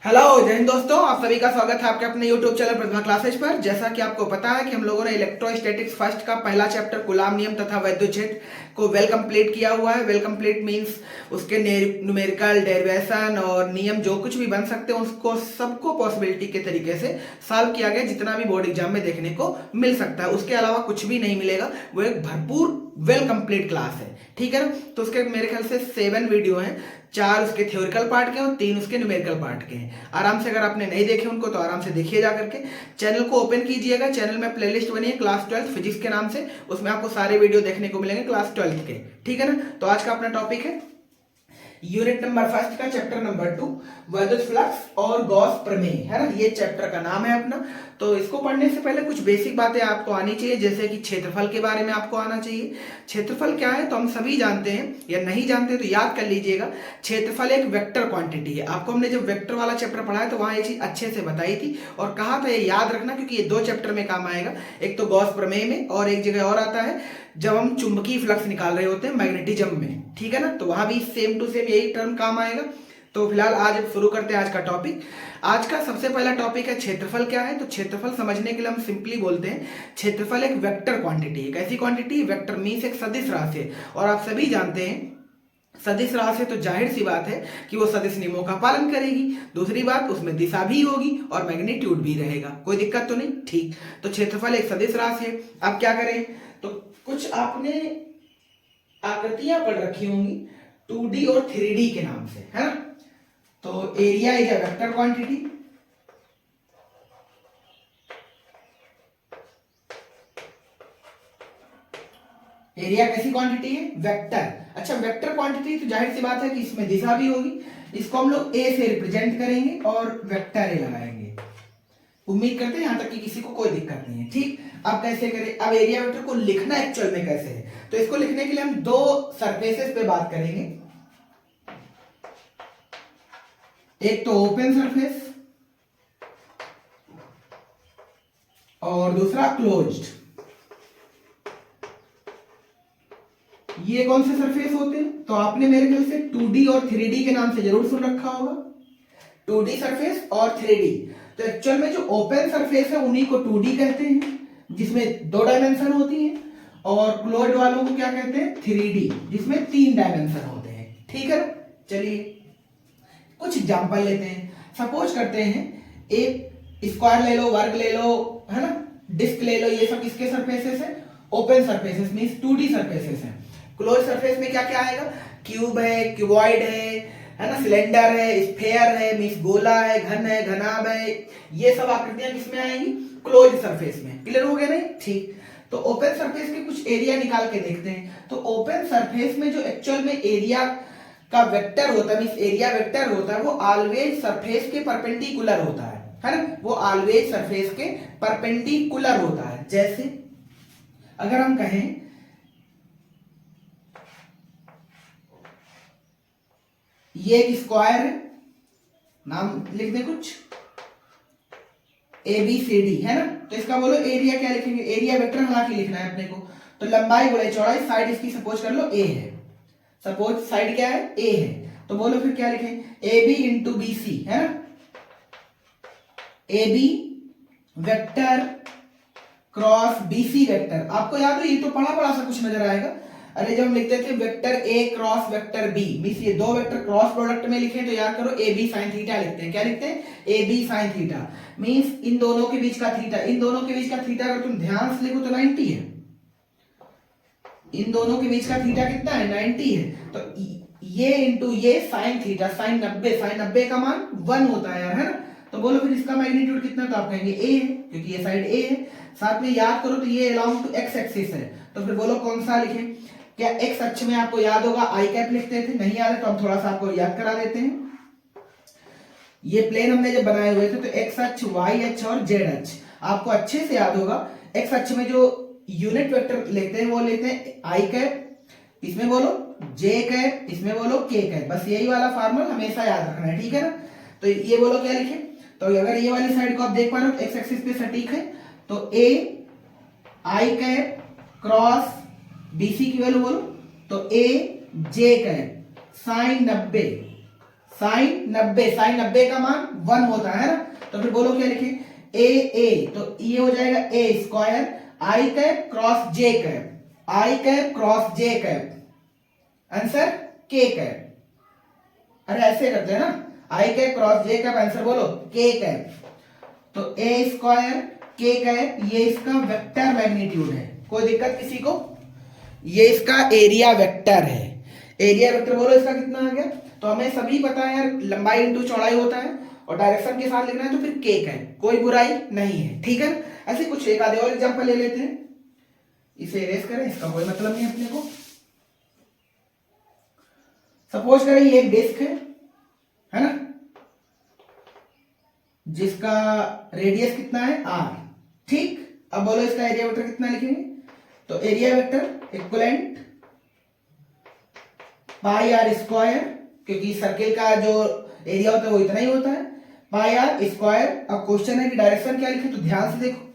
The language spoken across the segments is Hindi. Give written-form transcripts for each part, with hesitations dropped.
हेलो जय हिंद दोस्तों, आप सभी का स्वागत है आपके अपने YouTube चैनल प्रतिभा क्लासेज पर। जैसा कि आपको पता है कि हम लोगों ने इलेक्ट्रोस्टैटिक्स फर्स्ट का पहला चैप्टर कूलाम नियम तथा वैद्युत को वेल कंप्लीट किया हुआ है। वेल कंप्लीट मींस उसके न्यूमेरिकल डेरिवेशन और नियम जो कुछ भी बन सकते हैं उसको सबको पॉसिबिलिटी के तरीके से सॉल्व किया गया, जितना भी बोर्ड एग्जाम में देखने को मिल सकता है। उसके अलावा कुछ भी नहीं मिलेगा। वो एक भरपूर वेल कंप्लीट क्लास है, ठीक है ना। तो उसके मेरे ख्याल से 7 वीडियो हैं, 4 उसके थ्योरिकल पार्ट के और 3 उसके न्यूमेरिकल पार्ट के हैं। आराम से, अगर आपने नहीं देखे उनको तो आराम से देखिए जा करके। चैनल को ओपन कीजिएगा, चैनल में प्लेलिस्ट बनी है क्लास 12 फिजिक्स के नाम से, उसमें आपको सारे वीडियो देखने को मिलेंगे क्लास 12 के, ठीक है ना। तो आज का अपना टॉपिक है यूनिट नंबर फर्स्ट का चैप्टर नंबर 2 वैद्युत फ्लक्स और गॉस प्रमेय, है ना। ये चैप्टर का नाम है अपना। तो इसको पढ़ने से पहले कुछ बेसिक बातें आपको आनी चाहिए, जैसे कि क्षेत्रफल के बारे में आपको आना चाहिए। क्षेत्रफल क्या है तो हम सभी जानते हैं, या नहीं जानते तो याद कर लीजिएगा। क्षेत्रफल एक वेक्टर क्वांटिटी है। आपको हमने जब वेक्टर वाला चैप्टर पढ़ा है तो वहां ये चीज अच्छे से बताई थी और कहा था ये याद रखना, क्योंकि ये 2 चैप्टर में काम आएगा। एक तो गॉस प्रमेय में और एक जगह और आता है जब हम चुंबकीय फ्लक्स निकाल रहे होते हैं मैग्नेटिज्म में, ठीक है ना। तो वहां भी सेम टू सेम यही टर्म काम आएगा। तो फिलहाल आज शुरू करते हैं आज का टॉपिक। आज का सबसे पहला टॉपिक है क्षेत्रफल क्या है। तो क्षेत्रफल समझने के लिए हम सिंपली बोलते हैं क्षेत्रफल एक वेक्टर क्वांटिटी है। कैसी क्वांटिटी? वेक्टर मीन्स एक सदिश राशि है। और आप सभी जानते हैं सदिश राशि है तो जाहिर सी बात है कि वो सदिश नियमों का पालन करेगी। दूसरी बात, उसमें दिशा भी होगी और मैग्नीट्यूड भी रहेगा। कोई दिक्कत तो नहीं, ठीक। तो क्षेत्रफल एक सदिश राशि है। अब क्या करें, तो कुछ आपने आकृतियां पढ़ रखी होंगी 2D और 3D के नाम से, है ना। तो area is a vector quantity, area कैसी क्वांटिटी है? वेक्टर। अच्छा, वेक्टर क्वांटिटी तो जाहिर सी बात है कि इसमें दिशा भी होगी। इसको हम लोग ए से रिप्रेजेंट करेंगे और वेक्टर ए लगाएंगे। उम्मीद करते हैं यहां तक कि किसी को कोई दिक्कत नहीं है, ठीक। अब कैसे करें? अब एरिया वेक्टर को लिखना एक्चुअल में कैसे है, तो इसको लिखने के लिए हम 2 सरफेसेस पे बात करेंगे। एक तो ओपन सरफेस और दूसरा क्लोज्ड। ये कौन से सरफेस होते हैं? तो आपने मेरे ख्याल से 2D और 3D के नाम से जरूर सुन रखा होगा। 2D सरफेस और 3D। तो एक्चुअल में जो ओपन सरफेस है उन्हीं को 2D कहते हैं, जिसमें 2 डायमेंशन होती हैं, और क्लोज्ड वालों को क्या कहते हैं? 3D, जिसमें 3 डायमेंशन होते हैं, ठीक है। चलिए कुछ एग्जांपल लेते हैं। सपोज करते हैं एक स्क्वायर ले लो, वर्ग ले लो, है ना, डिस्क ले लो। ये सब किसके सरफेसेस है? Open surfaces means 2D surfaces है। क्लोज सरफेस में क्या क्या आएगा? क्यूब है, क्यूबॉइड है ना, सिलेंडर है, स्फेयर है मींस गोला है, घन है, घनाभ है। ये सब आकृतियां किसमें आएंगी? क्लोज सरफेस में। क्लियर हो गया नहीं? ठीक। तो ओपन सरफेस के कुछ एरिया निकाल के देखते हैं। तो ओपन सरफेस में जो एक्चुअल में एरिया का वेक्टर होता है मींस एरिया वेक्टर होता है, वो ऑलवेज सरफेस के परपेंडिकुलर होता है ना। वो ऑलवेज सरफेस के परपेंडिकुलर होता है। जैसे अगर हम कहें ये एक स्क्वायर है, नाम लिख दें कुछ ABCD, है ना। तो इसका बोलो एरिया क्या लिखेंगे? एरिया वेक्टर हालांकि लिखना है अपने को। तो लंबाई गुणे चौड़ाई, साइड इसकी सपोज कर लो A है। सपोज साइड क्या है? A है। तो बोलो फिर क्या लिखें? AB इंटू BC, है ना। AB vector cross BC vector. आपको याद है, ये तो पढ़ा पढ़ा सा कुछ नजर आएगा। अरे जब हम लिखते थे vector A cross vector B means ये 2 वेक्टर क्रॉस प्रोडक्ट में लिखे तो याद करो AB sin थीटा लिखते हैं। क्या लिखते हैं? AB sin थीटा मींस इन दोनों के बीच का थीटा। इन दोनों के बीच का थीटा अगर तुम ध्यान से लिखो तो 90 है। इन दोनों के बीच का थीटा कितना है? 90 है। तो ये इंटू ये साइन थीटा, साइन 90, साइन 90 का मान 1 होता है यार, है ना। तो बोलो फिर इसका मैग्नीट्यूड कितना? तो आप कहेंगे A है, क्योंकि ये साइड A है। साथ में याद करो तो ये अलोंग टू x एक्सिस है। तो फिर बोलो कौन सा लिखें? क्या x अक्ष में आपको याद होगा आई कैप लिखते थे? नहीं याद है तो हम थोड़ा सा आपको याद करा देते हैं। ये प्लेन हमने जब बनाए हुए थे तो x अक्ष, y अक्ष और z अक्ष आपको अच्छे से याद होगा। x अक्ष में जो यूनिट वेक्टर लेते हैं वो लेते हैं आई कैप, इसमें बोलो j कैप, इसमें बोलो k कैप। बस यही वाला फार्मूला हमेशा याद रखना है, ठीक है ना। तो ये बोलो क्या लिखे? तो अगर ये वाली साइड को आप देख पा रहे हो एक्स एक्सिस पे सटीक है, तो A i cap cross BC की वैल्यू बोलो तो A J cap sine 90, sine 90 का मान 1 होता है ना। तो फिर बोलो क्या लिखे, ए तो ये हो जाएगा ए स्क्वायर आई कैप क्रॉस जे कैप, आई कैप क्रॉस जे कैप, आंसर के कैप। अरे ऐसे करते हैं ना, आई कैप क्रॉस जे कैप, आंसर बोलो के कैप। तो ए स्क्वायर के कैप ये इसका वेक्टर मैग्नीट्यूड है, कोई दिक्कत किसी को? ये इसका एरिया वेक्टर है, एरिया वेक्टर बोलो इसका कितना आ गया। तो हमें सभी पता है यार, लंबाई इंटू चौड़ाई होता है और डायरेक्शन के साथ लिखना है, तो फिर के कैप, कोई बुराई नहीं है, ठीक है। ऐसे कुछ एक आधे और एग्जांपल ले लेते हैं, इसे इरेज करें, इसका कोई मतलब नहीं अपने को। सपोज करें ये एक डिस्क है ना, जिसका रेडियस कितना है आर, ठीक। अब बोलो इसका एरिया वेक्टर कितना लिखेंगे, तो area vector equivalent pi are square, क्योंकि सर्किल का जो एरिया होता है वो इतना ही होता है, पाई आर स्क्वायर। अब क्वेश्चन है कि डायरेक्शन क्या लिखे, तो ध्यान से देखो,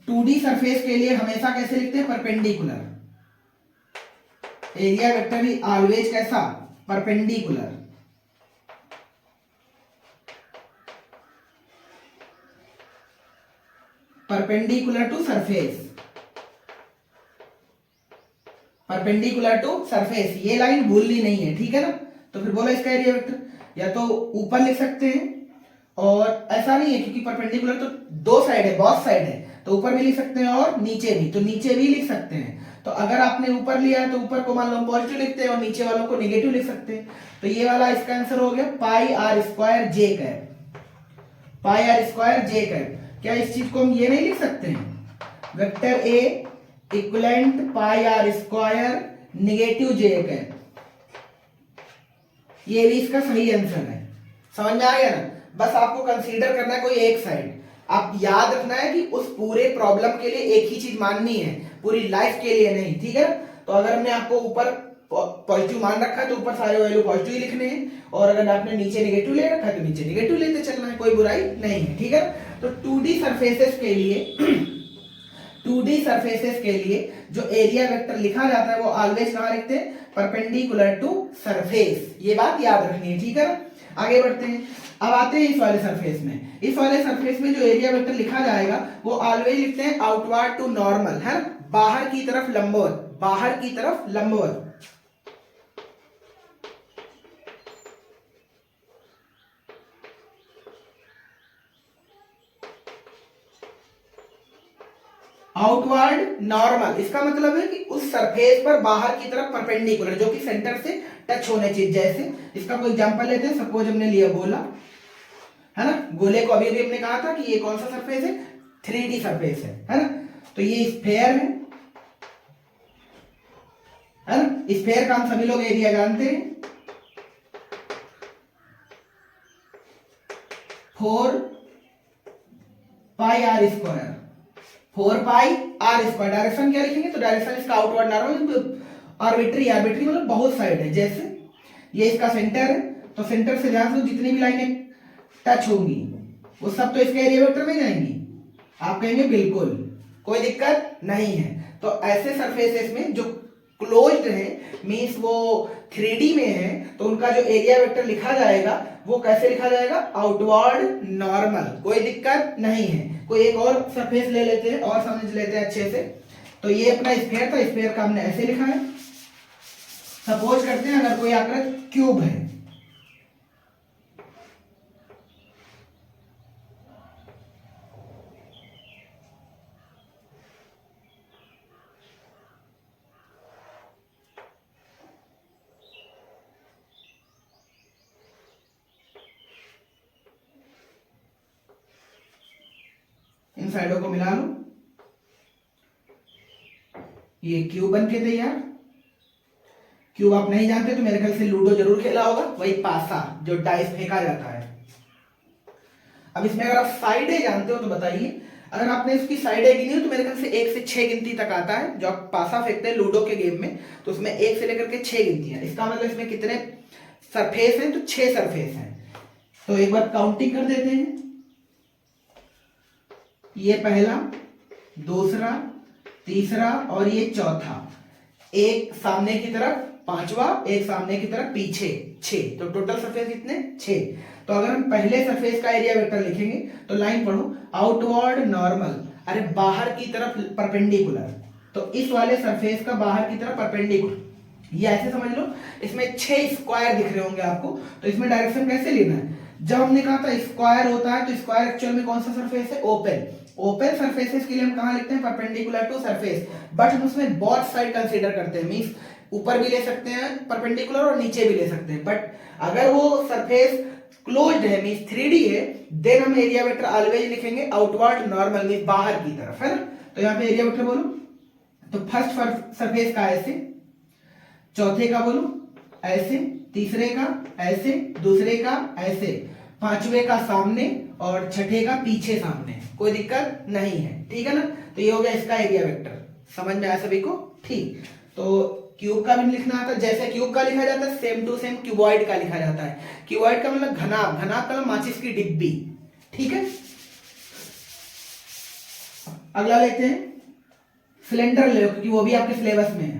2D सरफेस के लिए हमेशा कैसे लिखते हैं, परपेंडिकुलर। एरिया वेक्टर भी ऑलवेज कैसा, perpendicular. Perpendicular to surface, perpendicular to surface, ये लाइन भूलनी नहीं है, ठीक है ना। तो फिर बोलो इसका एरिया वेक्टर या तो ऊपर लिख सकते हैं, और ऐसा नहीं है क्योंकि परपेंडिकुलर तो दो साइड है, बहुत साइड है, तो ऊपर भी लिख सकते हैं और नीचे भी, तो नीचे भी लिख सकते हैं। तो अगर आपने ऊपर लिया है तो ऊपर को मान लो पॉजिटिव लिखते हैं और नीचे वालों को नेगेटिव लिख सकते हैं। तो ये वाला इसका आंसर हो गया pi are square J cap, pi are square J cap. क्या इस चीज को हम ये नहीं लिख सकते हैं, vector A equivalent pi are square negative j cap, ये भी इसका सही आंसर है। समझ में आ गया ना, बस आपको कंसीडर करना है कोई एक साइड, आप याद रखना है कि उस पूरे प्रॉब्लम के लिए एक ही चीज माननी है, पूरी लाइफ के लिए नहीं, ठीक है। तो अगर हमने आपको ऊपर पॉजिटिव मान रखा है तो ऊपर सारे वैल्यू पॉजिटिव ही लिखने हैं, और अगर आपने नीचे नेगेटिव ले रखा है तो नीचे नेगेटिव लेते चलना है, कोई बुराई नहीं है, ठीक है। तो 2D सरफेसेस के लिए 2D सरफेसेस के लिए जो एरिया वेक्टर लिखा जाता है वो ऑलवेज कहां लिखते हैं, परपेंडिकुलर टू सरफेस, ये बात याद रखनी है, ठीक है। आगे बढ़ते हैं, अब आते हैं इस वाले सरफेस में। इस वाले सरफेस में जो एरिया वेक्टर लिखा जाएगा वो ऑलवेज लिखते हैं आउटवर्ड टू नॉर्मल, है ना, बाहर की तरफ लंबवत, बाहर की तरफ लंबवत। आउटवर्ड नॉर्मल, इसका मतलब है कि उस सरफेस पर बाहर की तरफ परपेंडिकुलर, जो कि सेंटर से टच होने चाहिए। जैसे इसका कोई एग्जांपल लेते हैं, सपोज हमने लिया गोला, है ना, गोले को अभी अभी हमने कहा था कि ये कौन सा सरफेस है, 3D सरफेस है ना। तो ये स्फेयर है ना, स्फेयर का हम सभी लोग एरिया जानते हैं, 4 pi are square, 4 pi are square. Direction क्या लिखेंगे, तो डायरेक्शन इसका आउटवर्ड नॉर्मल, आर्बिट्री, आर्बिट्री मतलब बहुत साइड है। जैसे ये इसका सेंटर है, तो सेंटर से ध्यान से जितनी भी लाइनें टच होंगी वो सब तो इसके एरिया वेक्टर में जाएंगी। आप कहेंगे बिल्कुल कोई दिक्कत नहीं है। तो ऐसे सरफेसेस में जो क्लोज्ड है, मींस वो 3D में है, तो उनका जो एरिया वेक्टर लिखा जाएगा वो कैसे लिखा जाएगा, आउटवर्ड नॉर्मल, कोई दिक्कत नहीं है। कोई एक और सरफेस ले लेते हैं और समझ लेते हैं अच्छे से। तो ये अपना स्फीयर था, स्फीयर का हमने ऐसे लिखा है। सपोज करते हैं अगर कोई आकृति क्यूब है, इन साइडों को मिला लो, ये क्यूब बन के तैयार। क्यूब आप नहीं जानते तो मेरे ख्याल से लूडो जरूर खेला होगा, वही पासा जो डाइस फेंका जाता है। अब इसमें अगर आप साइडें जानते हो तो बताइए, अगर आपने इसकी साइडें गिनी हो तो मेरे ख्याल से 1 से 6 गिनती तक आता है। जो आप पासा फेंकते हैं लूडो के गेम में, तो उसमें 1 से लेकर के 6 गिनतियां। इसका मतलब इसमें कितने सरफेस हैं, तो 6 सरफेस हैं। तो एक बार काउंटिंग कर देते हैं, ये पहला, दूसरा, तीसरा और ये चौथा। एक सामने की तरफ 5वां, एक सामने की तरफ पीछे 6, तो टोटल सरफेस कितने 6। तो अगर हम पहले सरफेस का एरिया वेक्टर लिखेंगे तो लाइन पढ़ो, आउटवर्ड नॉर्मल, अरे बाहर की तरफ परपेंडिकुलर, तो इस वाले सरफेस का बाहर की तरफ परपेंडिकुलर, ये ऐसे समझ लो, इसमें 6 स्क्वायर दिख रहे होंगे आपको, तो इसमें डायरेक्शन कैसे लेना है, जब हमने कहा था स्क्वायर होता है तो स्क्वायर एक्चुअल में कौन सा सरफेस है, ओपन। ओपन सरफेसेस के लिए हम कहां लिखते हैं, परपेंडिकुलर टू सरफेस, बट हम उसमें बोथ साइड कंसीडर करते हैं, मींस ऊपर भी ले सकते हैं परपेंडिकुलर और नीचे भी ले सकते हैं, बट अगर वो सरफेस क्लोज्ड है मींस 3D है, देन हम एरिया वेक्टर ऑलवेज लिखेंगे आउटवर्ड नॉर्मल मींस बाहर की तरफ, है ना। तो यहां पे एरिया वेक्टर बोलो, तो फर्स्ट सरफेस का ऐसे, चौथे का बोलो ऐसे, तीसरे का ऐसे, दूसरे का ऐसे, पांचवे का सामने और छठे का पीछे सामने, कोई दिक्कत नहीं है, ठीक है ना। तो ये हो गया इसका एरिया वेक्टर, समझ में आया सभी को, ठीक। तो क्यूब का भी लिखना आता है, जैसे क्यूब का लिखा जाता है सेम टू सेम क्यूबॉइड का लिखा जाता है। क्यूबॉइड का मतलब घनाभ, घनाभ का मतलब माचिस की डिब्बी, ठीक है। अगला लेते हैं सिलेंडर ले लो, क्योंकि वो भी आपके सिलेबस में है।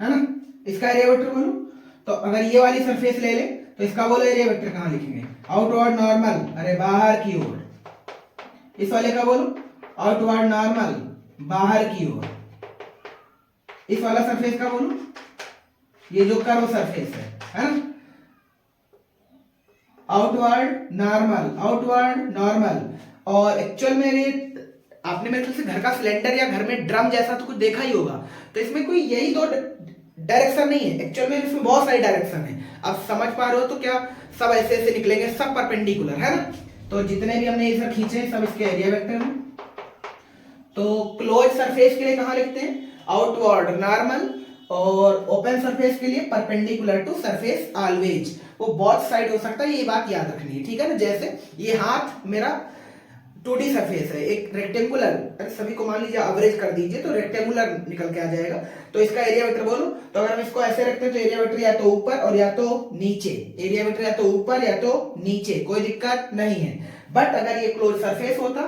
है ना, इसका एरिया वेक्टर बोलो, तो अगर ये वाली सरफेस ले ले तो इसका बोलो एरिया वेक्टर कहां लिखेंगे, आउटवर्ड नॉर्मल, अरे बाहर की ओर। इस वाले का बोलो आउटवर्ड नॉर्मल, बाहर की ओर। इस वाला सरफेस का बोलो, ये जो कर्व सरफेस है ना, आउटवर्ड नॉर्मल, आउटवर्ड नॉर्मल। और एक्चुअल में ये आपने मेरे ख्याल से घर का सिलेंडर या घर में ड्रम जैसा तो कुछ देखा ही होगा, तो इसमें कोई यही दो डायरेक्शन नहीं है, एक्चुअल में इसमें बहुत सारी डायरेक्शन है। आप समझ पा रहे हो तो क्या, सब ऐसे ऐसे निकलेंगे, सब परपेंडिकुलर, है ना। तो जितने भी हमने इधर खींचे सब इसके एरिया वेक्टर हैं। तो क्लोज सरफेस के लिए कहां लिखते हैं, आउटवर्ड नॉर्मल, और ओपन सरफेस के लिए परपेंडिकुलर टू सरफेस ऑलवेज, वो बोथ साइड हो सकता है, ये बात याद रखनी है, ठीक है ना। जैसे ये हाथ मेरा 2D सरफेस है, एक रेक्टेंगुलर, अरे सभी को मान लीजिए एवरेज कर दीजिए तो रेक्टेंगुलर निकल के आ जाएगा। तो इसका एरिया वेक्टर बोलो, तो अगर हम इसको ऐसे रखते हैं तो एरिया वेक्टर या तो ऊपर और या तो नीचे, एरिया वेक्टर या तो ऊपर या तो नीचे, कोई दिक्कत नहीं है। बट अगर ये क्लोज सरफेस होता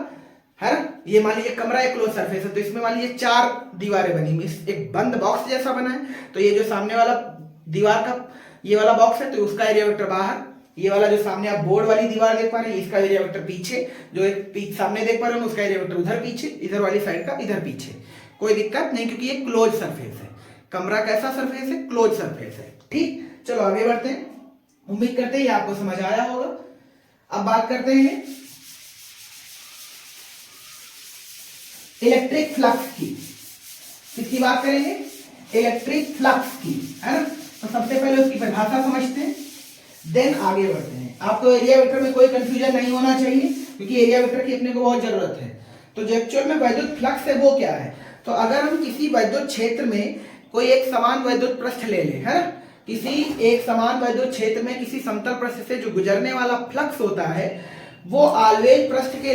है ना, ये मान लीजिए कमरा एक क्लोज सरफेस है, तो इसमें मान लीजिए 4 दीवारें बनी, एक बंद बॉक्स जैसा बना है, तो ये जो सामने वाला दीवार का ये वाला बॉक्स है तो उसका एरिया वेक्टर बाहर, ये वाला जो सामने आप बोर्ड वाली दीवार देख पा रहे हैं इसका एरिया वेक्टर पीछे, जो एक सामने देख पा रहे हैं उसका एरिया वेक्टर उधर पीछे, इधर वाली साइड का इधर पीछे, कोई दिक्कत नहीं, क्योंकि ये क्लोज सरफेस है। कमरा कैसा सरफेस है, क्लोज सरफेस है, ठीक। चलो आगे बढ़ते हैं, उम्मीद करते हैं ये आपको समझ आया होगा। अब बात करते हैं इलेक्ट्रिक फ्लक्स की, किसकी बात करेंगे, इलेक्ट्रिक फ्लक्स की, है ना। तो सबसे पहले उसकी परिभाषा समझते हैं, देन आगे बढ़ते हैं। आपको एरिया वेक्टर में कोई कंफ्यूजन नहीं होना चाहिए, क्योंकि एरिया वेक्टर की अपने को बहुत जरूरत है। तो जो एक्चुअल में वैद्युत फ्लक्स है वो क्या है, तो अगर हम किसी वैद्युत क्षेत्र में कोई एक समान वैद्युत पृष्ठ ले ले, है ना, किसी एक समान वैद्युत क्षेत्र में किसी समतल पृष्ठ से जो गुजरने वाला फ्लक्स होता है वो ऑलवेज पृष्ठ के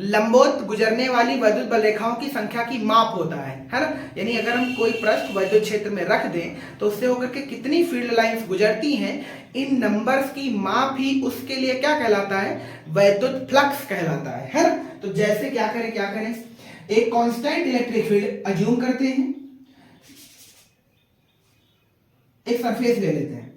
लंबवत गुजरने वाली वैद्युत बल रेखाओं की संख्या की माप होता है ना। यानी अगर हम कोई पृष्ठ वैद्युत क्षेत्र में रख दें तो उससे होकर के कितनी फील्ड लाइंस गुजरती हैं, इन नंबर्स की माप ही उसके लिए क्या कहलाता है, वैद्युत फ्लक्स कहलाता है ना। तो जैसे क्या करें, एक कांस्टेंट इलेक्ट्रिक फील्ड अज्यूम करते हैं, एक सरफेस ले लेते हैं,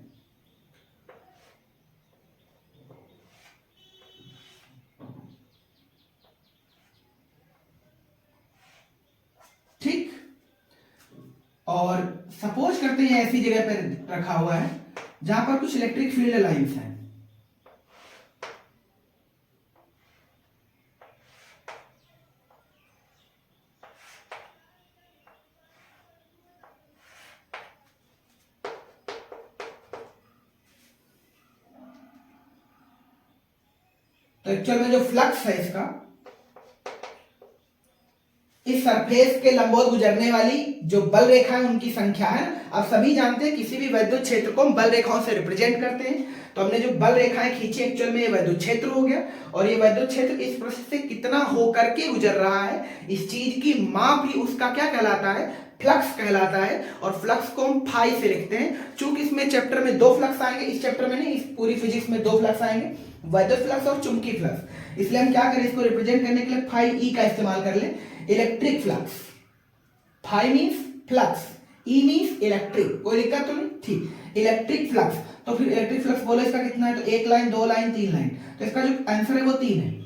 ठीक, और सपोज करते हैं ऐसी जगह पर रखा हुआ है जहां पर कुछ इलेक्ट्रिक फील्ड लाइंस हैं। तो एक्चुअल में जो फ्लक्स है इसका, इस सरफेस के लंबवत गुजरने वाली जो बल रेखा है उनकी संख्या है। आप सभी जानते हैं किसी भी वैद्युत क्षेत्र को हम बल रेखाओं से रिप्रेजेंट करते हैं। तो हमने जो बल रेखाएं खींची एक्चुअल में ये वैद्युत क्षेत्र हो गया, और ये वैद्युत क्षेत्र इस पृष्ठ से कितना होकर के गुजर रहा है, इस चीज की माप ही उसका क्या कहलाता है, फ्लक्स कहलाता है और फ्लक्स को हम फाई से लिखते हैं। चूंकि इसमें चैप्टर में दो फ्लक्स आएंगे, इस चैप्टर में नहीं, इस पूरी फिजिक्स में दो फ्लक्स आएंगे, वैद्युत फ्लक्स और चुंबकीय फ्लक्स, इसलिए हम क्या करें, इसको रिप्रेजेंट करने के लिए फाई ई का इस्तेमाल कर लें। Electric flux, phi means flux, E means electric, कोई दिक्कत तो नहीं, ठीक। इलेक्ट्रिक फ्लक्स, तो फिर इलेक्ट्रिक फ्लक्स बोलो इसका कितना है, तो एक लाइन, दो लाइन, तीन लाइन, तो इसका जो आंसर है वो 3 है।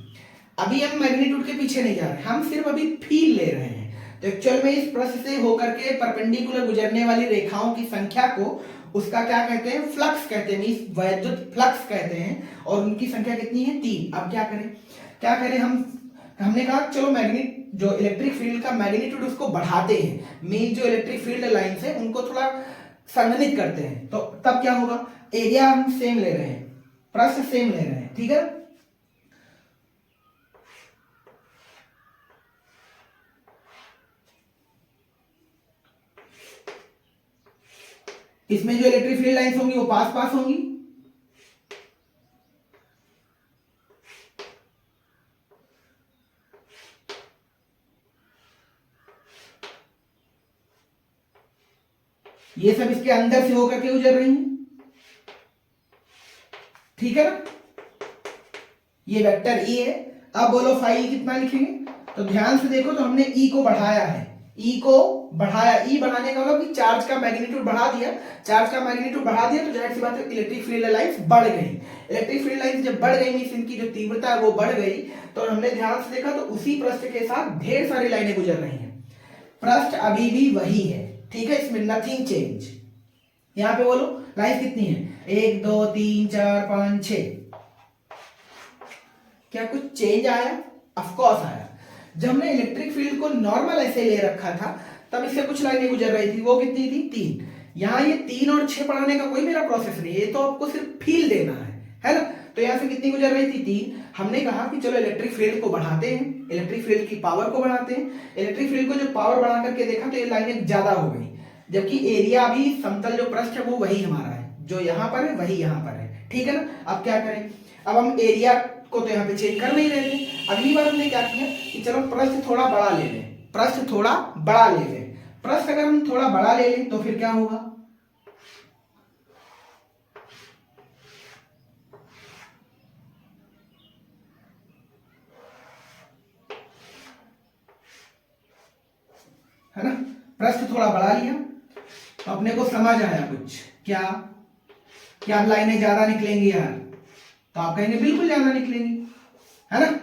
अभी हम मैग्नीट्यूड के पीछे नहीं जा रहे, हम सिर्फ अभी फील ले रहे हैं। तो एक्चुअल में इस पृष्ठ से होकर के परपेंडिकुलर गुजरने वाली रेखाओं की संख्या को उसका क्या कहते हैं, फ्लक्स कहते हैं, मींस वैद्युत फ्लक्स कहते हैं, और उनकी संख्या कितनी है, 3। अब क्या करें हमने कहा चलो मैग्नेट जो इलेक्ट्रिक फील्ड का मैग्नीट्यूड उसको बढ़ाते हैं, मींस जो इलेक्ट्रिक फील्ड लाइंस है उनको थोड़ा संघनित करते हैं, तो तब क्या होगा, एरिया हम सेम ले रहे हैं, प्रश्न सेम ले रहे हैं, ठीक है। इसमें जो इलेक्ट्रिक फील्ड लाइंस होंगी वो पास पास होंगी, ये सब इसके अंदर से होकर के गुजर रही हैं, ठीक है ना। ये वेक्टर ई है। अब बोलो फाई कितना लिखेंगे, तो ध्यान से देखो, तो हमने ई को बढ़ाया है, ई को बढ़ाया, ई बढ़ाने का मतलब कि चार्ज का मैग्नीट्यूड बढ़ा दिया, चार्ज का मैग्नीट्यूड बढ़ा दिया तो जाहिर सी बात है इलेक्ट्रिक फील्ड लाइंस बढ़ गई। इलेक्ट्रिक फील्ड लाइंस जब बढ़ गई मींस इनकी जो तीव्रता है वो बढ़ गई, तो हमने ध्यान से देखा तो उसी पृष्ठ के साथ ढेर सारी लाइनें गुजर रही हैं, पृष्ठ अभी भी वही है, ठीक है, इसमें नथिंग चेंज। यहां पे बोलो लाइन कितनी है, 1 2 3 4 5 6, क्या कुछ चेंज आया, ऑफ कोर्स आया। जब हमने इलेक्ट्रिक फील्ड को नॉर्मल ऐसे ले रखा था तब इससे कुछ लाइनें गुजर रही थी, वो कितनी थी, 3। यहाँ ये 3 और 6 पढ़ाने का कोई मेरा प्रोसेस नहीं है, ये तो आपको सिर्फ फील देना है ना। तो यहाँ से कितनी गुजर रही थी, 3। हमने कहा कि चलो इलेक्ट्रिक फील्ड को बढ़ाते हैं, इलेक्ट्रिक फील्ड की पावर को बढ़ाते हैं। इलेक्ट्रिक फील्ड को जो पावर बढ़ा करके देखा तो ये लाइनें ज्यादा हो गई, जबकि एरिया भी समतल जो पृष्ठ है वो वही हमारा है, जो यहाँ पर है वही यहाँ पर है, ठीक है ना। अब क्या करें, अब हम एरिया को तो यहाँ पे चेंज कर नहीं रहे थे, अगली बार हमने क्या किया कि चलो पृष्ठ थोड़ा बड़ा ले लें, पृष्ठ थोड़ा बड़ा ले लें। पृष्ठ अगर हम थोड़ा बड़ा ले लें तो फिर क्या होगा, है ना, पृष्ठ थोड़ा बढ़ा लिया तो अपने को समझ आया कुछ, क्या क्या लाइनें ज्यादा निकलेंगी यार, तो आप कहेंगे बिल्कुल ज्यादा निकलेंगी, है ना।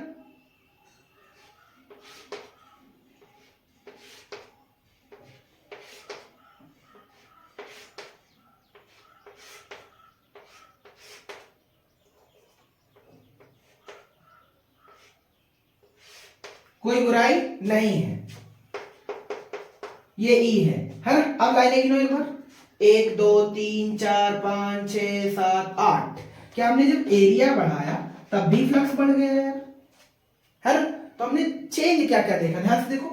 कोई बुराई नहीं है, ये ई है ना। अब लाइनें गिनो एक बार, 1 2 3 4 5 6 7 8। क्या हमने जब एरिया बढ़ाया तब भी फ्लक्स बढ़ गया यार, है ना। तो हमने चेंज क्या क्या देखा, ध्यान से देखो,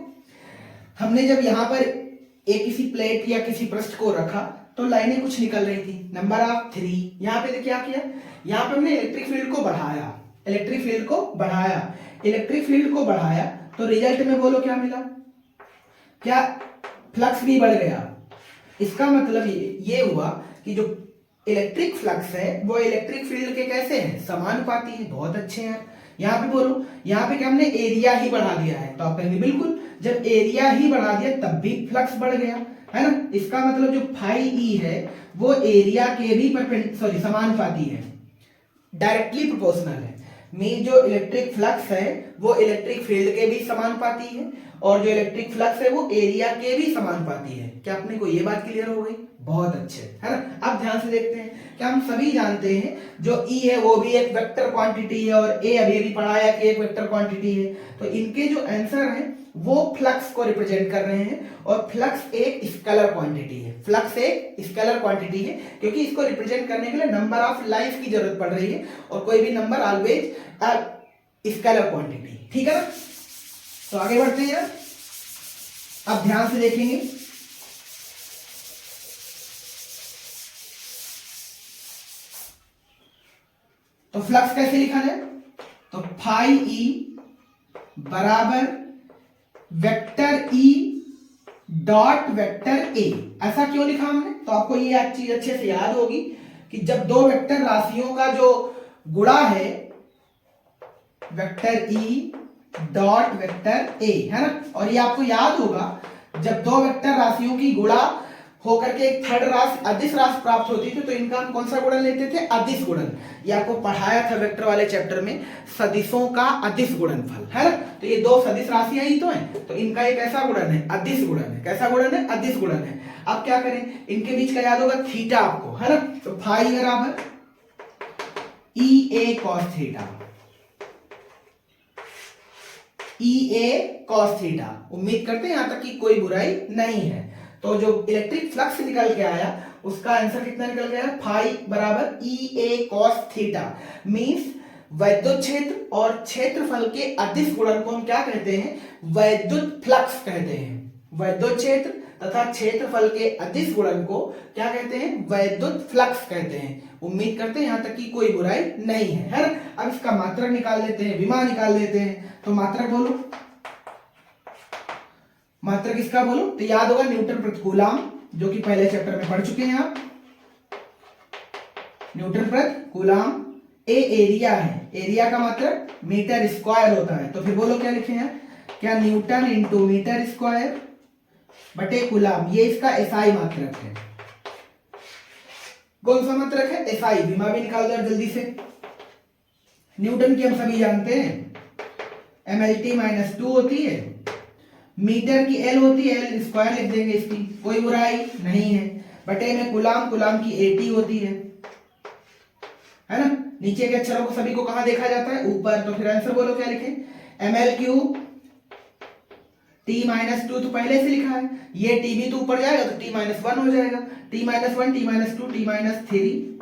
हमने जब यहां पर एक किसी प्लेट या किसी पृष्ठ को रखा तो लाइनें कुछ निकल रही थी, नंबर ऑफ 3। यहां पे क्या किया, यहां पे हमने इलेक्ट्रिक फील्ड को बढ़ाया, इलेक्ट्रिक फील्ड को बढ़ाया, इलेक्ट्रिक फील्ड को बढ़ाया तो रिजल्ट में बोलो क्या मिला, क्या फ्लक्स भी बढ़ गया। इसका मतलब ये हुआ कि जो इलेक्ट्रिक फ्लक्स है वो इलेक्ट्रिक फील्ड के कैसे हैं, समानुपाती है, बहुत अच्छे हैं। यहाँ पे बोलो, यहाँ पे क्या हमने एरिया ही बढ़ा दिया है, तो आप कहेंगे बिल्कुल, जब एरिया ही बढ़ा दिया तब भी फ्लक्स बढ़ गया, है ना। इसका मतलब जो फाई ई है वो एरिया के भी समानुपाती है, डायरेक्टली प्रोपोर्शनल है। मीन जो इलेक्ट्रिक फ्लक्स है वो इलेक्ट्रिक फील्ड के भी समानुपाती है और जो इलेक्ट्रिक फ्लक्स है वो एरिया के भी समानुपाती है। क्या अपने को ये बात क्लियर हो गई, बहुत अच्छे, है ना। अब ध्यान से देखते हैं, क्या हम सभी जानते हैं जो ई है वो भी एक वेक्टर क्वांटिटी है और ए अभी अभी पढ़ाया कि एक वेक्टर क्वांटिटी है, तो इनके जो आंसर है वो फ्लक्स को रिप्रेजेंट कर रहे हैं और फ्लक्स एक स्केलर क्वांटिटी है, फ्लक्स एक स्केलर क्वांटिटी है, क्योंकि इसको रिप्रेजेंट करने के लिए नंबर ऑफ लाइंस की जरूरत पड़ रही है और कोई भी नंबर ऑलवेज स्केलर क्वांटिटी, ठीक है ना। तो आगे बढ़ते हैं यार, अब ध्यान से देखेंगे, तो फ्लक्स कैसे लिखा जाए, तो फाई ई बराबर vector E dot vector A. ऐसा क्यों लिखा हमने? तो आपको ये चीज अच्छे से याद होगी कि जब दो वेक्टर राशियों का जो गुणा है vector E dot vector A, है ना, और ये आपको याद होगा जब दो वेक्टर राशियों की गुणा होकर के एक थर्ड राशि अदिश राशि प्राप्त होती थी तो इनका हम कौन सा गुणन लेते थे? अदिश गुणन। ये आपको पढ़ाया था वेक्टर वाले चैप्टर में, सदिशों का अदिश गुणनफल, है ना। तो ये दो सदिश राशियां ही तो हैं, तो इनका एक ऐसा गुणन है, अदिश गुणन है। कैसा गुणन है? अदिश गुणन है। अब क्या करें, इनके बीच का याद होगा थीटा आपको, है ना। तो फाई बराबर ई ए कॉस थीटा, ई ए कॉस थीटा। उम्मीद करते हैं यहां तक कि कोई बुराई नहीं है। तो जो इलेक्ट्रिक फ्लक्स निकल के आया उसका आंसर कितना निकल गया? फाई बराबर ई ए कॉस थीटा। मींस वैद्युत क्षेत्र और क्षेत्रफल के अदिश गुणन को हम क्या कहते हैं? वैद्युत फ्लक्स कहते हैं। वैद्युत क्षेत्र तथा क्षेत्रफल के अदिश गुणन को क्या कहते हैं? वैद्युत फ्लक्स कहते हैं। उम्मीद करते हैं यहां तक कि कोई बुराई नहीं है ना। अब इसका मात्रक निकाल लेते हैं, विमा निकाल लेते हैं। तो मात्रक बोलो, मात्रक किसका बोलो? तो याद होगा न्यूटन प्रति कूलम, जो कि पहले चैप्टर में पढ़ चुके हैं आप। न्यूटन प्रति कूलम। ए एरिया है, एरिया का मात्रक मीटर स्क्वायर होता है। तो फिर बोलो क्या लिखे हैं? क्या न्यूटन इंटू मीटर स्क्वायर बटे कूलम, ये इसका एसआई मात्रक है। कौन सा मात्रक है? एसआई। विमा भी निकाल दो जल्दी से। न्यूटन की हम सभी जानते हैं mlt माइनस 2 होती है, मीटर की एल होती है, एल स्क्वायर लिख देंगे, इसकी कोई बुराई नहीं है। बटे में कूलम, कूलम की एटी होती है ना। नीचे के अक्षरों को सभी को कहां देखा जाता है? ऊपर। तो फिर आंसर बोलो क्या लिखे? ml क्यूब टी माइनस 2 तो पहले से लिखा है, ये टी भी तो ऊपर जाएगा तो टी माइनस 1 हो जाएगा। T minus 1, T minus 2, T minus 3,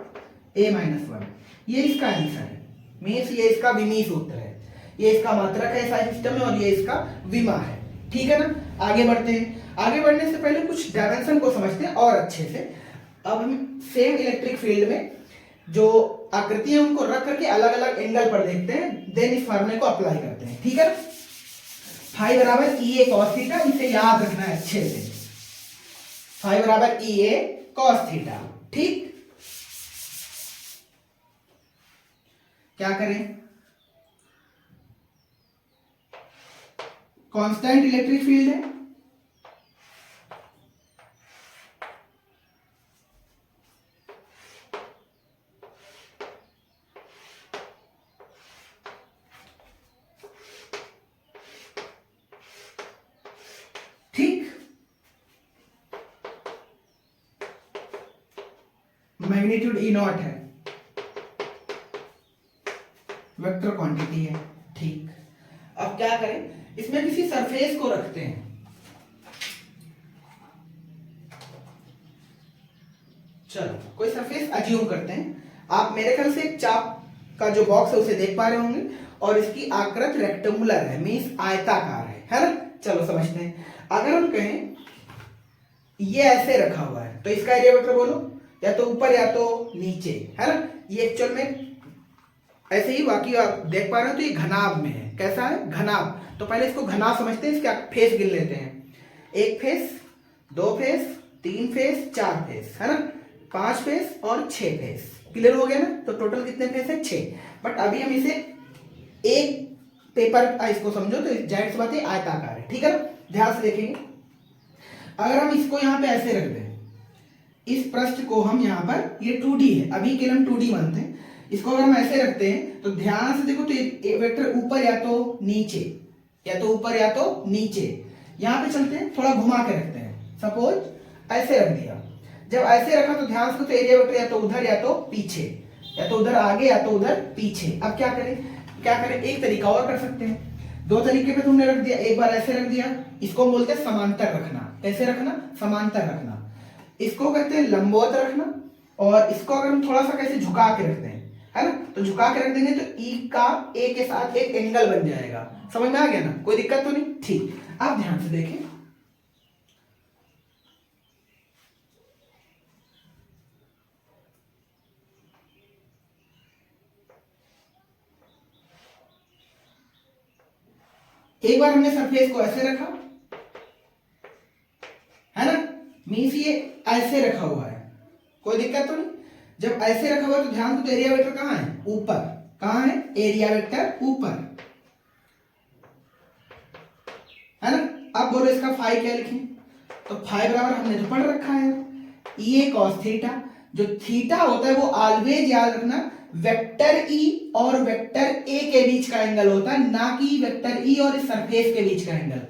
ए माइनस 1, ये इसका आंसर है। मीन्स ये इसका विमी सूत्र है, ये इसका मात्रक है SI सिस्टम में, और ये इसका विमा है। ठीक है ना। आगे बढ़ते हैं। आगे बढ़ने से पहले कुछ डायमेंशन को समझते हैं और अच्छे से। अब हम सेम इलेक्ट्रिक फील्ड में जो आकृति है उनको रख करके अलग अलग एंगल पर देखते हैं, देन इस फॉर्मूले को अप्लाई करते हैं। ठीक है। फाई बराबर ई ए कॉस थीटा, इसे याद रखना है अच्छे से। फाई बराबर ई ए कॉस थीटा। ठीक, क्या करें? कांस्टेंट इलेक्ट्रिक फील्ड है, ठीक। मैग्नीट्यूड ई नॉट है, वेक्टर क्वांटिटी है। ठीक, अब क्या करें? इसमें किसी सरफेस को रखते हैं। चलो कोई सरफेस अज्यूम करते हैं। आप मेरे ख्याल से एक चाप का जो बॉक्स है उसे देख पा रहे होंगे, और इसकी आकृत रेक्टेंगुलर है, मींस आयताकार है ना। चलो समझते हैं। अगर हम कहें ये ऐसे रखा हुआ है तो इसका एरिया वेक्टर बोलो, या तो ऊपर या तो नीचे, है ना। ये एक्चुअल में ऐसे ही, बाकी आप देख पा रहे हो तो ये घनाभ में है। कैसा है? घनाभ। तो पहले इसको घनाभ समझते हैं, इसके फेस गिन लेते हैं। एक फेस, दो फेस, तीन फेस, चार फेस, है ना, पांच फेस और 6 फेस। क्लियर हो गया ना। तो टोटल कितने फेस है? 6। बट अभी हम इसे एक पेपर इसको समझो तो जाहिर सी बात है आयताकार है। ठीक है ना। ध्यान से देखेंगे, अगर हम इसको यहाँ पे ऐसे रख दें, इस पृष्ठ को हम यहाँ पर, ये 2D है, अभी के लिए हम 2D मानते हैं। इसको अगर हम ऐसे रखते हैं तो ध्यान से देखो, तो ये वेक्टर ऊपर या तो नीचे, या तो ऊपर या तो नीचे। यहाँ पे चलते हैं, थोड़ा घुमा के रखते हैं। सपोज ऐसे रख दिया। जब ऐसे रखा तो ध्यान से, तो एरिया वेक्टर या तो उधर या तो पीछे, या तो उधर आगे या तो उधर पीछे। अब क्या करें? क्या करें? एक तरीका और कर सकते हैं। दो तरीके पे तुमने रख दिया, एक बार ऐसे रख दिया, इसको बोलते हैं समांतर रखना। कैसे रखना? समांतर रखना। इसको कहते हैं लंबवत रखना, और इसको अगर हम थोड़ा सा कैसे झुका के रखते हैं, है ना, तो झुका के रख देंगे तो ई का ए के साथ एक एंगल बन जाएगा। समझ में आ गया ना? कोई दिक्कत तो नहीं? ठीक, आप ध्यान से देखें। एक बार हमने सरफेस को ऐसे रखा, मीन्स ये ऐसे रखा हुआ है, कोई दिक्कत तो नहीं। जब ऐसे रखा हुआ है तो ध्यान दो, तो एरिया वेक्टर कहाँ है? ऊपर। कहाँ है? एरिया वेक्टर ऊपर, है ना। अब बोलो इसका फाई क्या लिखें? तो फाई बराबर हमने तो पढ़ रखा है ये कॉस थीटा। जो थीटा होता है वो ऑलवेज याद रखना वेक्टर ई और वेक्टर ए के बीच का एंगल होता है, ना कि वेक्टर ई और इस सरफेस के बीच का एंगल।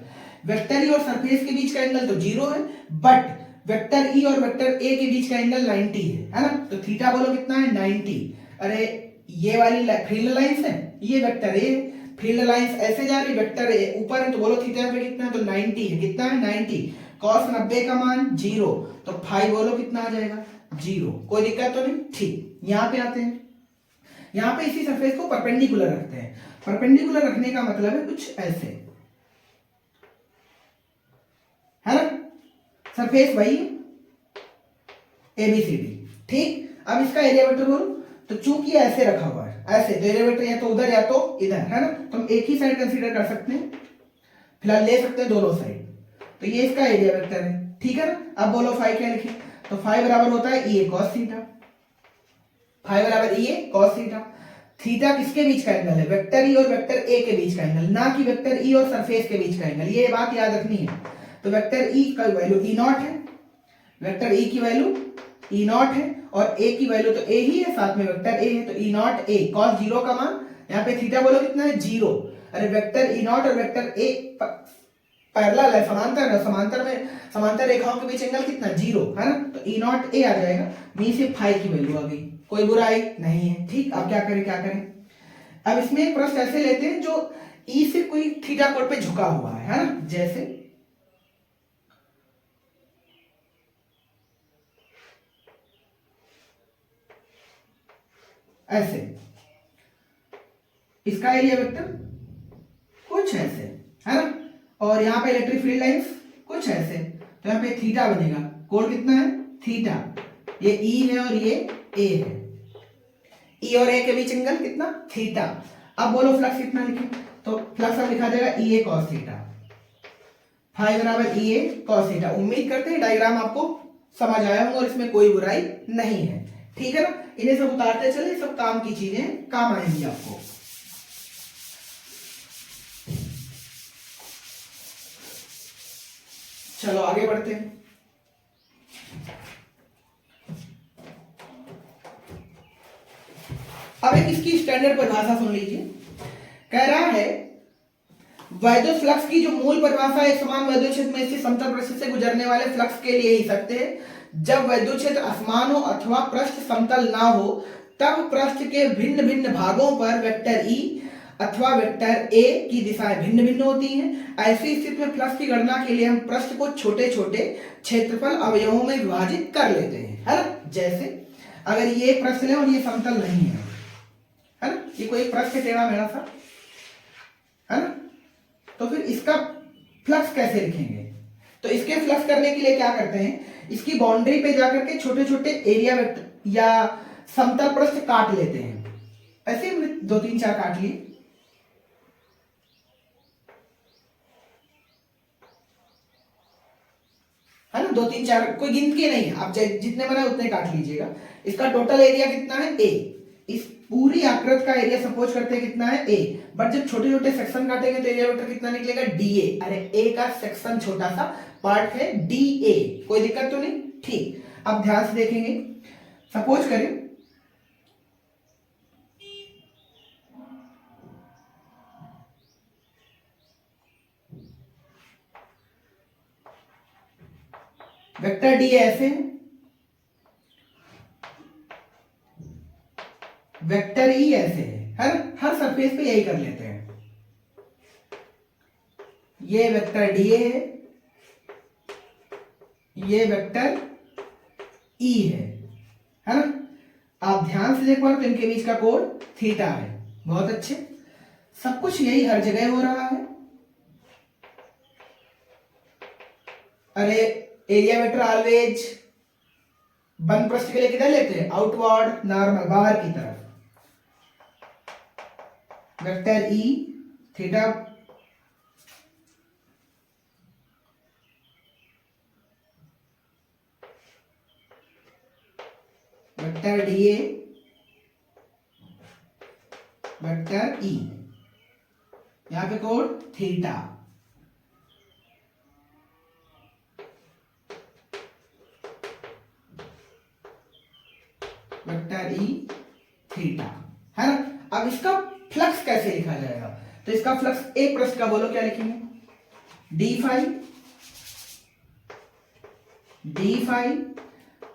वेक्टर ई और सरफेस के बीच का एंगल तो 0 है, बट वेक्टर ई और वेक्टर ए के बीच का एंगल 90 है ना। तो थीटा बोलो कितना है? 90। अरे ये वाली फील्ड लाइंस है, ये वेक्टर ए, फील्ड लाइंस ऐसे जा रही, वेक्टर ए ऊपर है, तो बोलो थीटा पे कितना है? तो 90 है। कितना है? 90। कॉस 90 का मान 0, तो फाई बोलो कितना आ जाएगा? 0। कोई दिक्कत तो नहीं? ठीक। यहां पे आते हैं, यहां पे इसी सरफेस को परपेंडिकुलर रखते हैं। परपेंडिकुलर रखने का मतलब है कुछ ऐसे, है ना। सरफेस वही ABCD, ठीक। अब इसका एरिया वेक्टर बोलो, तो चूंकि ऐसे रखा हुआ है ऐसे, तो एरिया वेक्टर या तो उधर या तो इधर, है ना। तो हम एक ही साइड कंसीडर कर सकते हैं, फिलहाल ले सकते हैं दोनों साइड। तो ये इसका एरिया वेक्टर है, ठीक है ना। अब बोलो फाई क्या लिखे? तो फाई बराबर होता है ए कॉस थीटा। फाई बराबर ए कॉस थीटा। थीटा किसके बीच का एंगल है? वेक्टर ई और वेक्टर ए के बीच का एंगल, ना कि वेक्टर ई और सरफेस के बीच का एंगल। ये बात याद रखनी है। तो वेक्टर ई का वैल्यू ई नॉट है, वेक्टर ई की वैल्यू ई नॉट है, और ए की वैल्यू तो ए ही है, साथ में वेक्टर ए है, तो ई नॉट ए कॉस 0 का मान यहाँ पे थीटा बोलो कितना है? 0। अरे वेक्टर ई नॉट और वेक्टर ए पैरेलल है, समांतर है, समांतर में समांतर रेखाओं के बीच एंगल कितना? 0, है ना। तो ई नॉट ए आ जाएगा, मीन से फाई की वैल्यू आ गई। कोई बुराई नहीं है, ठीक। अब क्या करें, क्या करें? अब इसमें एक प्रश्न ऐसे लेते हैं जो ई से कोई थीटा कोण पे झुका हुआ है ना। जैसे ऐसे, इसका एरिया वेक्टर कुछ ऐसे, है ना। और यहाँ पे इलेक्ट्रिक फील्ड लाइंस कुछ ऐसे, तो यहाँ पे थीटा बनेगा। कोण कितना है? थीटा। ये ई है और ये ए है, ई और ए के बीच एंगल कितना? थीटा। अब बोलो फ्लक्स कितना लिखें? तो फ्लक्स अब लिखा जाएगा ई ए कॉस थीटा। फाई बराबर ई ए कॉस थीटा। उम्मीद करते हैं डायग्राम आपको समझ आया होगा और इसमें कोई बुराई नहीं है, ठीक है ना। इन्हें सब उतारते चले, सब काम की चीजें, काम आएंगी आपको। चलो आगे बढ़ते हैं। अब एक इसकी स्टैंडर्ड परिभाषा सुन लीजिए। कह रहा है वैद्युत फ्लक्स की जो मूल परिभाषा एक समान वैद्युत क्षेत्र में स्थित समतल पृष्ठ से गुजरने वाले फ्लक्स के लिए ही सत्य है। जब वैद्युत क्षेत्र असमान हो अथवा पृष्ठ समतल ना हो, तब पृष्ठ के भिन्न भिन्न भागों पर वेक्टर ई अथवा वेक्टर ए की दिशाएं भिन्न भिन्न होती हैं। ऐसी स्थिति में फ्लक्स की गणना के लिए हम पृष्ठ को छोटे छोटे क्षेत्रफल अवयवों में विभाजित कर लेते हैं, है ना। जैसे अगर ये पृष्ठ है और ये समतल नहीं है ना, ये कोई पृष्ठ टेढ़ा मेढ़ा सा, है ना। तो फिर इसका फ्लक्स कैसे लिखेंगे? तो इसके फ्लक्स करने के लिए क्या करते हैं, इसकी बाउंड्री पे जाकर के छोटे छोटे एरिया वेक्टर या समतल पृष्ठ काट लेते हैं। ऐसे हमने 2 3 4 काट लिए, है ना। 2 3 4 कोई गिनती नहीं है, आप जितने बना उतने काट लीजिएगा। इसका टोटल एरिया कितना है? ए। इस पूरी आकृति का एरिया सपोज करते हैं कितना है? ए। बट जब छोटे छोटे सेक्शन काटेंगे तो एरिया वेक्टर कितना निकलेगा? डीए। अरे ए का सेक्शन छोटा सा पार्ट है डीए, कोई दिक्कत तो नहीं, ठीक। अब ध्यान से देखेंगे, सपोज करें वेक्टर डी ऐसे है, वेक्टर ई ऐसे है ना। हर सरफेस पे यही कर लेते हैं। ये वेक्टर डी है, ये वेक्टर ई है ना। आप ध्यान से देख पा रहे तो इनके बीच का कोण थीटा है। बहुत अच्छे, सब कुछ यही हर जगह हो रहा है। अरे एरिया वेक्टर ऑलवेज बंद पृष्ठ के लिए किधर लेते हैं? आउटवर्ड नॉर्मल, बाहर की तरफ। Vector E theta vector DA vector E, यहां पे कोण थीटा, वेक्टर ई थीटा, है ना। अब इसका फ्लक्स कैसे लिखा जाएगा, तो इसका फ्लक्स एक पृष्ठ का बोलो क्या लिखेंगे, डी फाई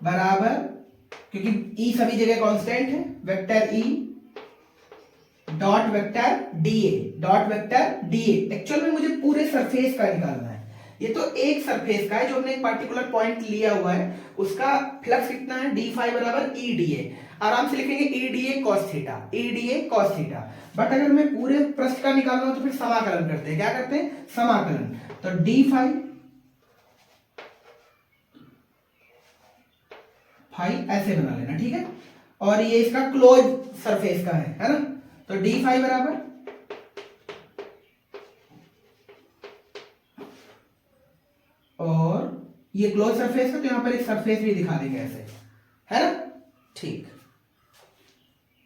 बराबर, क्योंकि ई सभी जगह कांस्टेंट है, vector E dot vector DA. Actual में मुझे पूरे सरफेस का निकालना है, ये तो एक सरफेस का है जो हमने एक पर्टिकुलर पॉइंट लिया हुआ है, उसका फ्लक्स कितना है, डी फाई बराबर ई डीए। आराम से लिखेंगे ई डीए कॉस थीटा, बट अगर मैं पूरे पृष्ठ का निकालना हो तो फिर समाकलन करते हैं, क्या करते हैं, समाकलन। तो डी फाई ऐसे बना लेना, ठीक है। और ये इसका क्लोज सरफेस का है ना, तो डी फाई बराबर और ये क्लोज सरफेस है तो यहां पर एक सरफेस भी दिखा देंगे ऐसे, है ना, ठीक।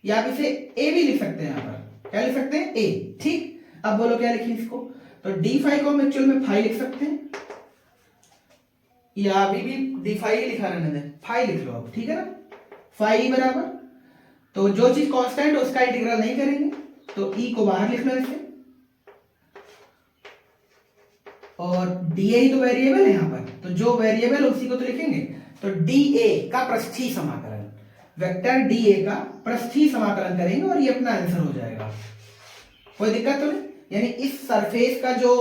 या आप इसे ए भी लिख सकते हैं, यहां पर क्या लिख सकते हैं, ए, ठीक। अब बोलो क्या लिखें इसको, तो डी फाई को हम एक्चुअल में फाई लिख सकते हैं, या अभी भी डी फाई लिखा रहने दें, फाई लिख लो अब, ठीक है ना। फाई बराबर, तो जो चीज कांस्टेंट है उसका इंटीग्रल नहीं करेंगे, तो ई को बाहर लिख लो ऐसे, और डीए ही तो वेरिएबल है यहां पर, तो जो वेरिएबल उसी को तो लिखेंगे। तो डीए का पृष्ठीय समाकलन, वेक्टर डीए का पृष्ठीय समाकलन करेंगे और ये अपना आंसर हो जाएगा, कोई दिक्कत तो नहीं। यानी इस सरफेस का जो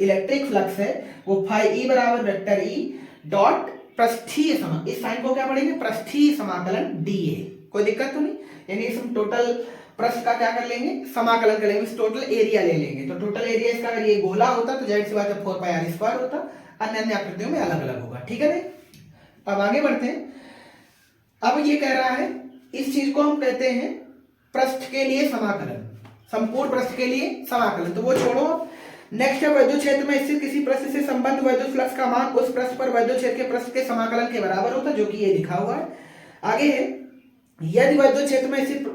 इलेक्ट्रिक फ्लक्स है वो फाई ई बराबर वेक्टर ई डॉट पृष्ठीय समाकलन, इस साइन को क्या पढ़ेंगे, पृष्ठीय समाकलन डीए, कोई दिक्कत तो नहीं। यानी इस हम टोटल पृष्ठ का क्या कर लेंगे, समाकलन कर लेंगे, टोटल एरिया ले लेंगे। तो टोटल एरिया इसका अगर ये गोला होता तो जाहिर सी बात है 4 पाई आर स्क्वायर होता, अन्य अन्य आकृतियों में अलग अलग होगा, ठीक है ना। अब आगे बढ़ते हैं। अब ये कह रहा है इस चीज को हम कहते हैं पृष्ठ के लिए समाकलन, संपूर्ण पृष्ठ के लिए समाकलन, तो वो छोड़ो। नेक्स्ट है विद्युत क्षेत्र में स्थित किसी पृष्ठ से संबंध विद्युत फ्लक्स का मान उस पृष्ठ पर विद्युत क्षेत्र के पृष्ठ के समाकलन के बराबर होता है, जो कि ये लिखा हुआ है। आगे है यदि विद्युत क्षेत्र में स्थित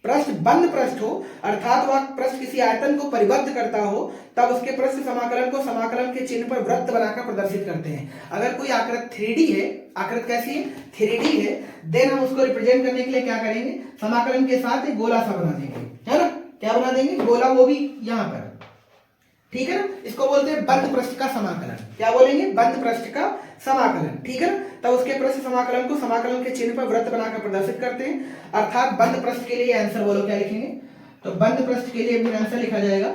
पृष्ठ बंद पृष्ठ हो, अर्थात वह पृष्ठ किसी आयतन को परिबद्ध करता हो, तब उसके पृष्ठ समाकलन को समाकलन के चिन्ह पर वृत्त बनाकर प्रदर्शित करते हैं। अगर कोई आकृति 3D है, आकृति कैसी है, 3D है, देन हम उसको रिप्रेजेंट करने के लिए क्या करेंगे, समाकलन के साथ एक गोला सा बना देंगे, है ना। क्या बना देंगे, गोला, वो भी यहां पर, ठीक है ना। इसको बोलते हैं बंद पृष्ठ का समाकलन, क्या बोलेंगे, बंद पृष्ठ का समाकलन, ठीक है ना। तब उसके पृष्ठ समाकलन को समाकलन के चिन्ह पर वृत्त बनाकर प्रदर्शित करते हैं, अर्थात बंद पृष्ठ के लिए आंसर बोलो क्या लिखेंगे, तो बंद पृष्ठ के लिए आंसर लिखा जाएगा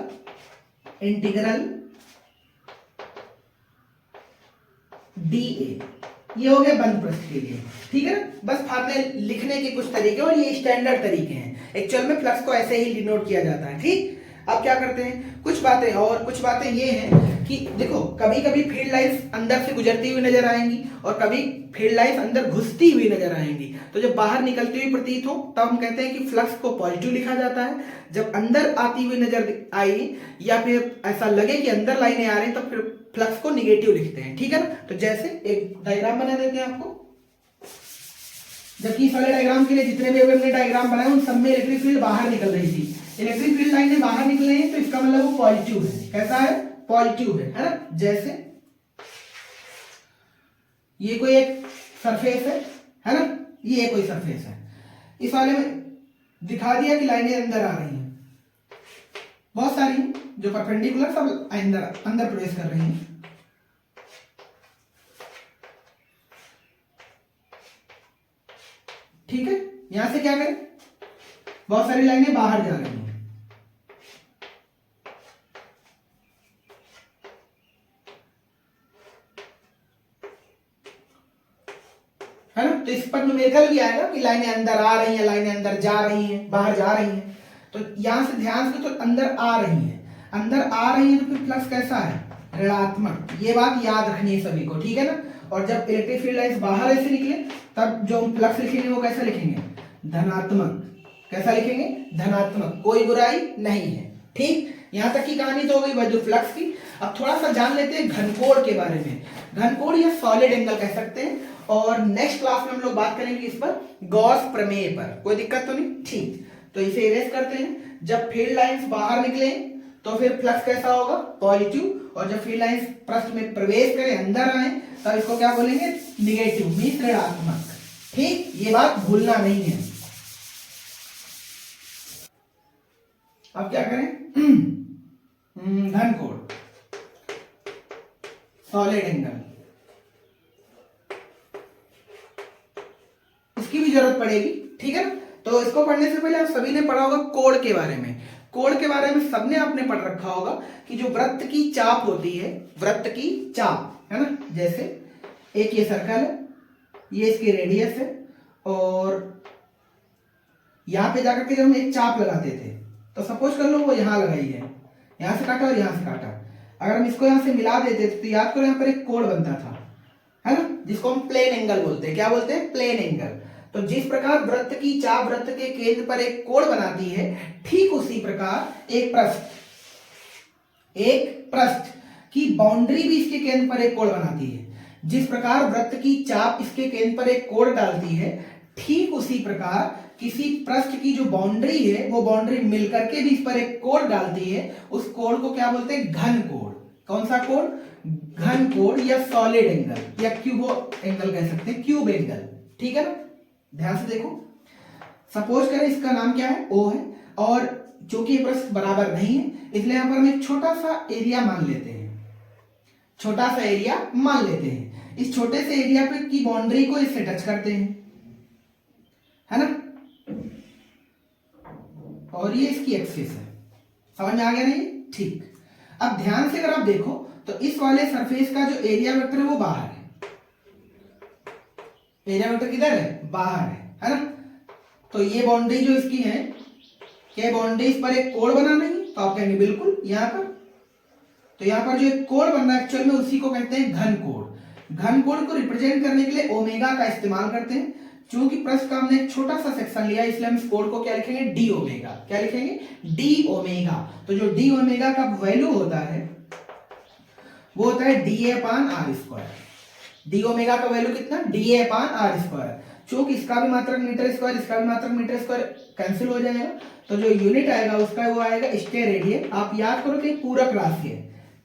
इंटीग्रल डीए, ये हो गया बंद पृष्ठ के लिए, ठीक है ना। बस फार्मूले लिखने के कुछ तरीके, और ये स्टैंडर्ड तरीके हैं, एक्चुअल में फ्लक्स को ऐसे ही डिनोट किया जाता है, ठीक। अब क्या करते हैं, कुछ बातें ये हैं कि देखो कभी कभी फील्ड लाइंस अंदर से गुजरती हुई नजर आएंगी और कभी फील्ड लाइंस अंदर घुसती हुई नजर आएंगी, तो जब बाहर निकलती हुई प्रतीत हो तब हम कहते हैं कि फ्लक्स को पॉजिटिव लिखा जाता है। जब अंदर आती हुई नजर आई या फिर ऐसा लगे कि अंदर लाइनें आ रही तब फिर फ्लक्स को निगेटिव लिखते हैं, ठीक है ना। तो जैसे एक डायग्राम बना देते हैं आपको, जबकि इस वाले डायग्राम के लिए जितने भी हमने डायग्राम बनाए उन सब में इलेक्ट्रिक फील्ड बाहर निकल रही थी, इलेक्ट्रिक फील्ड लाइनें बाहर निकल रही है, तो इसका मतलब वो पॉजिटिव है, कैसा है, पॉजिटिव है ना। जैसे ये कोई एक सरफेस है ना, ये कोई सरफेस है, इस वाले में दिखा दिया कि लाइनें अंदर आ रही हैं, बहुत सारी जो परपेंडिकुलर सब अंदर प्रवेश कर रही हैं, ठीक है। यहां से क्या करें, बहुत सारी लाइनें बाहर जा रही हैं, है ना। तो इस पर न्यूमेरिकल भी आएगा कि लाइनें अंदर आ रही हैं, लाइनें अंदर जा रही हैं, बाहर जा रही हैं। तो यहां से ध्यान से, तो अंदर आ रही हैं, अंदर आ रही हैं तो फिर फ्लक्स कैसा है, ऋणात्मक, ये बात याद रखनी है सभी को, ठीक है ना। और जब इलेक्ट्रिक फील्ड लाइंस बाहर ऐसे निकले तब जो हम फ्लक्स लिखेंगे वो कैसा लिखेंगे, धनात्मक, कैसा लिखेंगे, धनात्मक, कोई बुराई नहीं है, ठीक। यहां तक की कहानी तो हो गई विद्युत फ्लक्स की। अब थोड़ा सा जान लेते हैं घनकोण के बारे में। घनकोण या सॉलिड एंगल कह सकते हैं। और नेक्स्ट क्लास में हम लोग बात करेंगे इस पर गॉस प्रमेय पर। कोई दिक्कत तो नहीं? ठीक, तो इसे इरेज करते हैं। जब फील्ड लाइंस बाहर निकले तो फिर फ्लक्स कैसा होगा? पॉजिटिव। और जब फील्ड लाइंस पृष्ठ में प्रवेश करें, अंदर आए, तब इसको क्या बोलेंगे? निगेटिव, मीन्स ऋणात्मक। ठीक, ये बात भूलना नहीं है। अब क्या करें? घनकोण, सॉलिड एंगल, इसकी भी जरूरत पड़ेगी। ठीक है ना? तो इसको पढ़ने से पहले आप सभी ने पढ़ा होगा कोण के बारे में। कोण के बारे में सबने आपने पढ़ रखा होगा कि जो वृत्त की चाप होती है, वृत्त की चाप है ना, जैसे एक ये सर्कल है, ये इसकी रेडियस है, और यहां पे जाकर के जब हम एक चाप लगाते थे तो सपोज कर लो वो यहां लगाई है, यहां से काटा और यहां से काटा। अगर हम इसको यहां से मिला देते तो याद करो यहां पर एक कोण बनता था, है ना, जिसको हम प्लेन एंगल बोलते हैं। क्या बोलते हैं? Plane angle. तो जिस प्रकार वृत्त की चाप वृत्त के केंद्र पर एक कोण बनाती है, ठीक उसी प्रकार एक पृष्ठ की बाउंड्री भी इसके केंद्र पर एक कोण बनाती है। जिस प्रकार वृत्त की चाप इसके केंद्र पर एक कोण डालती है, ठीक उसी प्रकार किसी पृष्ठ की जो बाउंड्री है, वो बाउंड्री मिलकर के भी इस पर एक कोण डालती है। उस कोण को क्या बोलते हैं? घन कोण। कौन सा कोण? घन कोण या सॉलिड एंगल या क्यूबो एंगल कह सकते हैं, क्यूब एंगल। ठीक है ना? ध्यान से देखो, सपोज करें इसका नाम क्या है? O है, और चूंकि ये पृष्ठ बराबर नहीं है इसलिए यहां पर हम एक छोटा सा एरिया मान लेते हैं, छोटा सा एरिया मान लेते हैं। इस छोटे से एरिया पे की बाउंड्री को इससे टच करते हैं, है ना, और ये इसकी एक्सिस है। समझ में आ गया नहीं? ठीक। अब ध्यान से अगर आप देखो तो इस वाले सरफेस का जो एरिया वेक्टर है वो बाहर है। एरिया वेक्टर किधर है? बाहर है ना? तो ये बाउंड्री जो इसकी है, क्या बाउंड्री इस पर एक कोण बना नहीं? तो आप कहेंगे बिल्कुल, यहां पर। तो यहां पर जो एक कोण बन रहा है एक्चुअल में उसी को कहते हैं घन कोण। घन कोण को रिप्रेजेंट करने के लिए ओमेगा का इस्तेमाल करते हैं। चूंकि पृष्ठ का हमने एक छोटा सा सेक्शन लिया इसलिए हम इस कोण को क्या लिखेंगे? D omega. क्या लिखेंगे? D omega. तो जो डी ओमेगा का वैल्यू होता है वो होता है D A upon R square. D omega का वैल्यू कितना? D A upon R square. चूंकि इसका भी मात्रक मीटर स्क्वायर, इसका भी मात्रक मीटर स्क्वायर कैंसिल हो जाएगा, तो जो यूनिट आएगा उसका वो आएगा स्टेरेडियन। आप याद करो कि पूरक राशि है,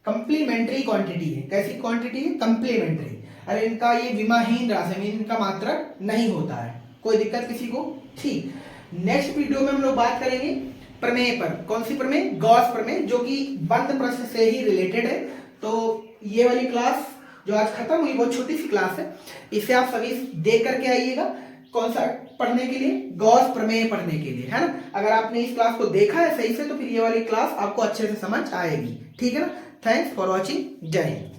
कंप्लीमेंट्री क्वांटिटी है। कैसी क्वांटिटी है? कंप्लीमेंट्री। अरे इनका ये विमाहीन राशि है, इनका मात्रक नहीं होता है। कोई दिक्कत किसी को? ठीक। नेक्स्ट वीडियो में हम लोग बात करेंगे प्रमेय पर। कौन सी प्रमेय? गॉस प्रमेय, जो कि बंद पृष्ठ से ही रिलेटेड है। तो ये वाली क्लास जो आज खत्म हुई बहुत छोटी सी क्लास है, इसे आप सभी देख करके आइएगा। कौन सा पढ़ने के लिए? गॉस प्रमेय पढ़ने के लिए, है ना। अगर आपने इस क्लास को देखा है सही से तो फिर ये वाली क्लास आपको अच्छे से समझ आएगी। ठीक है ना। Thanks for watching. जय हिंद।